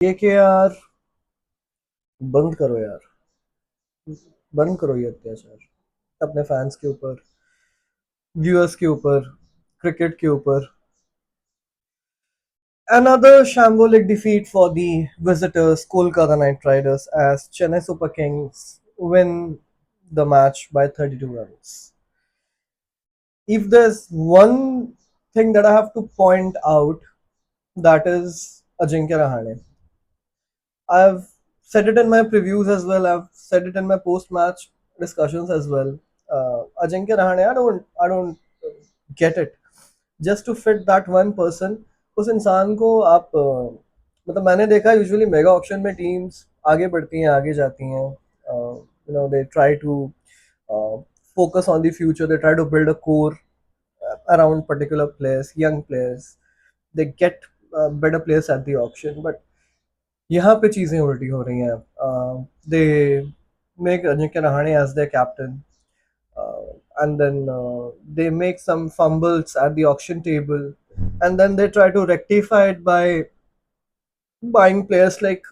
KKR बंद करो यार। बंद करो ये अत्याचार अपने फैंस के ऊपर, व्यूअर्स के ऊपर, क्रिकेट के ऊपर। Another shambolic defeat for the visitors, Kolkata Knight Riders, as Chennai Super Kings win the match by 32 runs. If there's one thing that I have to point out, that is Ajinkya Rahane. I've said it in my previews as well. I've said it in my post-match discussions as well. Ajinkya Rahane, I don't get it. Just to fit that one person, उस इंसान को आप मतलब मैंने देखा usually mega auction में teams आगे बढ़ती हैं, आगे जाती हैं. They try to focus on the future. They try to build a core around particular players, young players. They get better players at the auction, but यहाँ पे चीजें उल्टी हो रही हैं. They make Ajinkya Rahane as their captain, and then they make some fumbles at the auction table, and then they try to rectify it by buying players like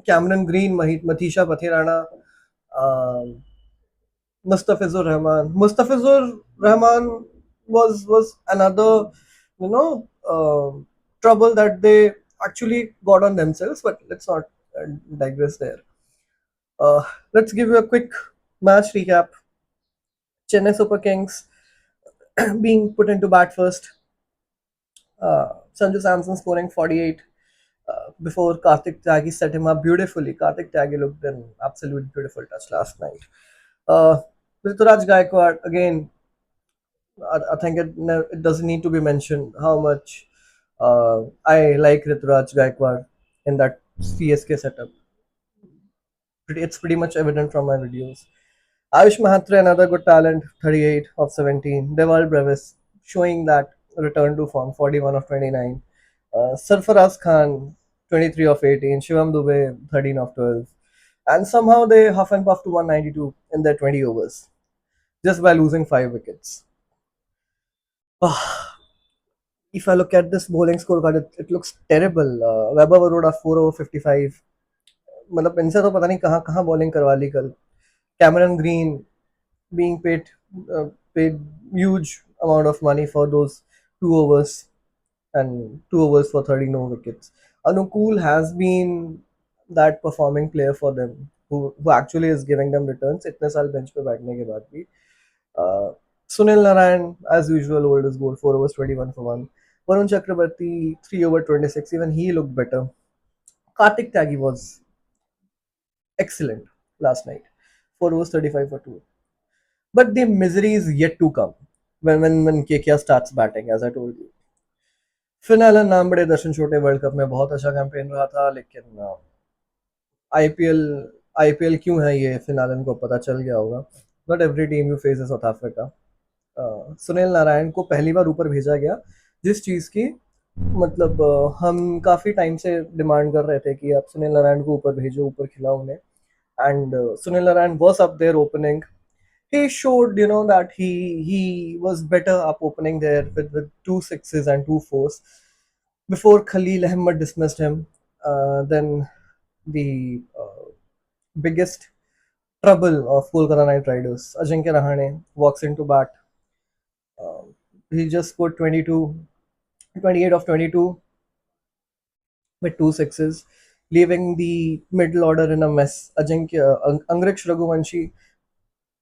Cameron Green, Matisha Pathirana, um, Mustafizur Rahman. Mustafizur Rahman was another, you know, trouble that they actually got on themselves. But let's not digress there. Uh, let's give you a quick match recap. Chennai Super Kings being put into bat first. Sanju Samson scoring 48 before Karthik Tyagi set him up beautifully. Karthik Tyagi looked an absolute beautiful touch last night. Uh, Rituraj Gaikwad again. I think it doesn't need to be mentioned how much I like Rituraj Gaikwad in that CSK setup. It's pretty much evident from my videos. Ayush Mahatre, another good talent, 38 of 17. Deval Brevis showing that return to form, 41 of 29. Sarfaraz Khan, 23 of 18. Shivam Dubey, 13 of 12. And somehow they huff and puff to 192 in their 20 overs, just by losing 5 wickets. If I look at this bowling scorecard, it looks terrible. Weber Arora 4 over 55. मतलब इनसे तो पता नहीं कहाँ कहाँ bowling करवा ली कल. Cameron Green being paid huge amount of money for those 2 overs, and 2 overs for 30 no wickets. Anukul has been that performing player for them, who actually is giving them returns. इतने साल bench पे बैठने के बाद भी. Uh, Sunil Narayan, as usual, old as gold, 4 overs 21 for 1. Varun Chakrabarti, 3 over 26, even he looked better. Karthik Tyagi was excellent last night, 4 overs 35 for 2. But the misery is yet to come when KKR starts batting, as I told you. फिलहाल नाम बड़े दर्शन छोटे world cup में बहुत अच्छा campaign रहा था, लेकिन आईपीएल आईपीएल क्यों है ये फिलहाल इनको पता चल गया होगा. Not every team you face south Africa. Sunil Narayan को पहली बार ऊपर भेजा गया, जिस चीज़ की मतलब हम काफ़ी टाइम से डिमांड कर रहे थे कि आप सुनील नारायण को ऊपर भेजो, ऊपर खिलाओ उन्हें. And Sunil Narayan was up there opening. He showed, that he was better up opening there with 2 6s and 2 4s before Khalil Ahmed dismissed him. Then the biggest trouble of Kolkata Knight Riders, Ajinkya Rahane walks into bat. He just scored 28 of 22 with 2 6s, leaving the middle order in a mess. Angriksh Raghuvanshi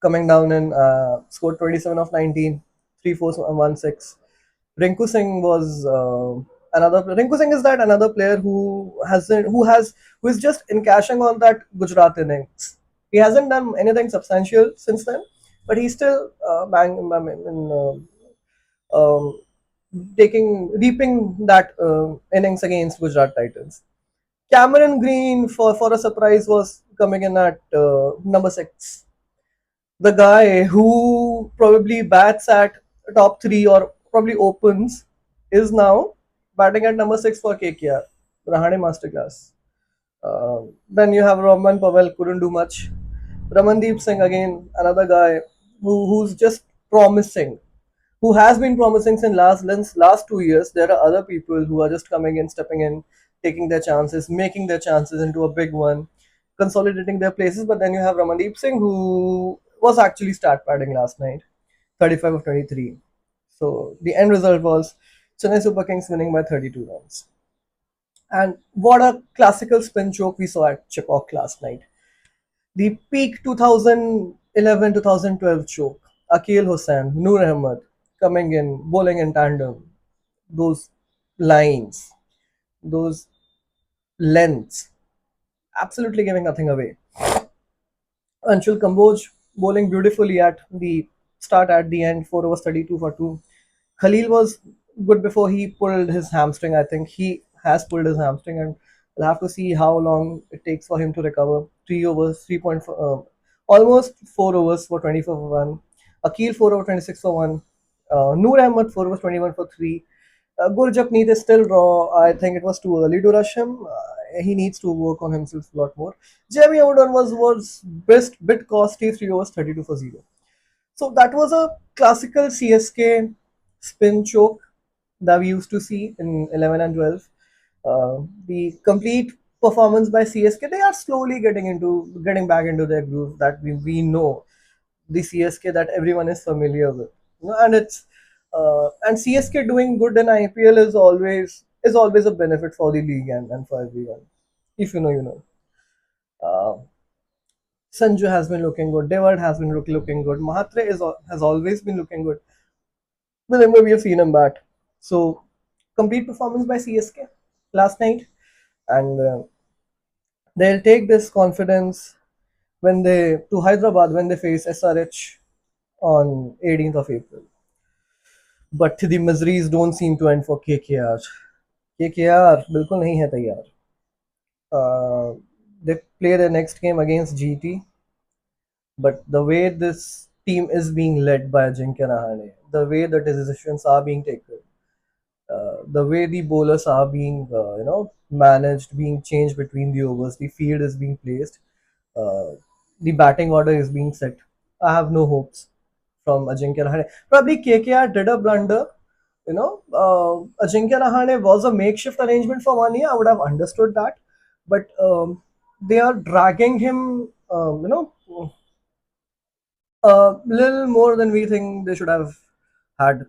coming down and scored 27 of 19, 3 4s and 1 6. Rinku Singh was another. Rinku Singh is that another player who is just encashing on that Gujarat innings. He hasn't done anything substantial since then, but he's still reaping that innings against Gujarat Titans. Cameron Green, for a surprise, was coming in at number 6. The guy who probably bats at top 3 or probably opens is now batting at number 6 for KKR. Rahane masterclass. Then you have Roman Pavel, couldn't do much. Ramandeep Singh again, another guy who's just promising, who has been promising since last 2 years. There are other people who are just coming in, stepping in. taking their chances, making their chances into a big one, consolidating their places. But then you have Ramandeep Singh, who was actually start padding last night, 35 of 23. So the end result was Chennai Super Kings winning by 32 runs. And what a classical spin choke we saw at Chepauk last night. The peak 2011-2012 choke. Akil Hussain, Noor Ahmed coming in, bowling in tandem. Those lines, those lengths, absolutely giving nothing away. Anshul Kamboj bowling beautifully at the start, at the end, 4 overs 32 for 2. Khalil was good before he pulled his hamstring. I think he has pulled his hamstring, and we'll have to see how long it takes for him to recover. 3 overs, 3.4, almost 4 overs for 24 for 1. Akil 4 over 26 for 1. Noor Ahmed 4 overs 21 for 3. Gurjapneet is still raw. I think it was too early to rush him. He needs to work on himself a lot more. Jamie Odon was best bit costly, 3 overs 32 for 0. So that was a classical CSK spin choke that we used to see in 11 and 12. The complete performance by CSK, they are slowly getting back into their groove that we know, the CSK that everyone is familiar with. You know, and CSK doing good in IPL is always a benefit for the league and for everyone. If you know, you know. Uh, Sanju has been looking good. Devard has been looking good. Mahatre has always been looking good. Whenever we have seen him bat. So complete performance by CSK last night, and they'll take this confidence when they to Hyderabad when they face SRH on 18th of April. But the miseries don't seem to end for KKR. KKR बिल्कुल नहीं है तैयार. They play their next game against GT, but the way this team is being led by Ajinkya Rahane, the way the decisions are being taken, the way the bowlers are being managed, being changed between the overs, the field is being placed, uh, the batting order is being set. I have no hopes from Ajinkya Rahane. Probably KKR did a blunder. Ajinkya Rahane was a makeshift arrangement for 1 year. I would have understood that, but they are dragging him. A little more than we think they should have had.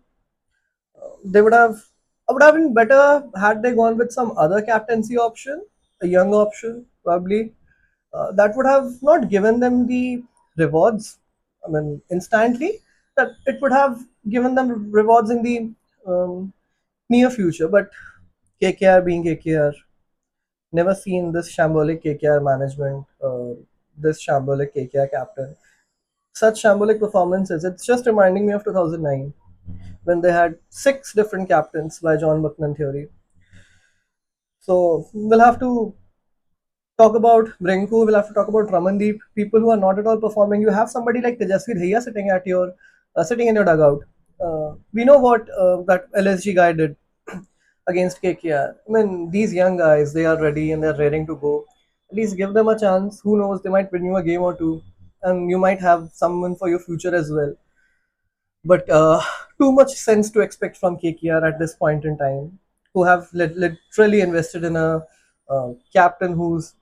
They would have been better had they gone with some other captaincy option, a young option, probably. That would have not given them the rewards, I mean, instantly. That it would have given them rewards in the um, near future. But KKR being KKR, never seen this shambolic KKR management, this shambolic KKR captain. Such shambolic performances. It's just reminding me of 2009 when they had 6 different captains by John Buckland theory. So we'll have to talk about Brenko, we'll have to talk about Ramandeep, people who are not at all performing. You have somebody like Tejasvi Dhaya sitting in your dugout. We know what that LSG guy did against KKR. I mean, these young guys, they are ready and they're raring to go. At least give them a chance. Who knows? They might win you a game or two, and you might have someone for your future as well. But too much sense to expect from KKR at this point in time, who have literally invested in a captain who's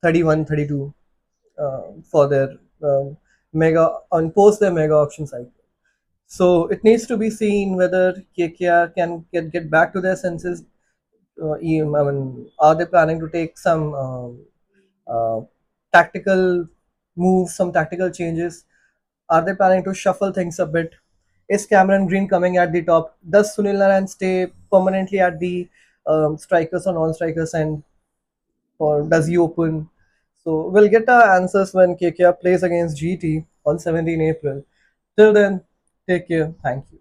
31, 32 for their mega on post their mega auction cycle. So it needs to be seen whether KKR can get back to their senses. I mean, are they planning to take some uh, tactical moves, some tactical changes? Are they planning to shuffle things a bit? Is Cameron Green coming at the top? Does Sunil Narayan stay permanently at the strikers or non-strikers end, or does he open? So we'll get our answers when KKR plays against GT on 17 April. Till then, take care. Thank you.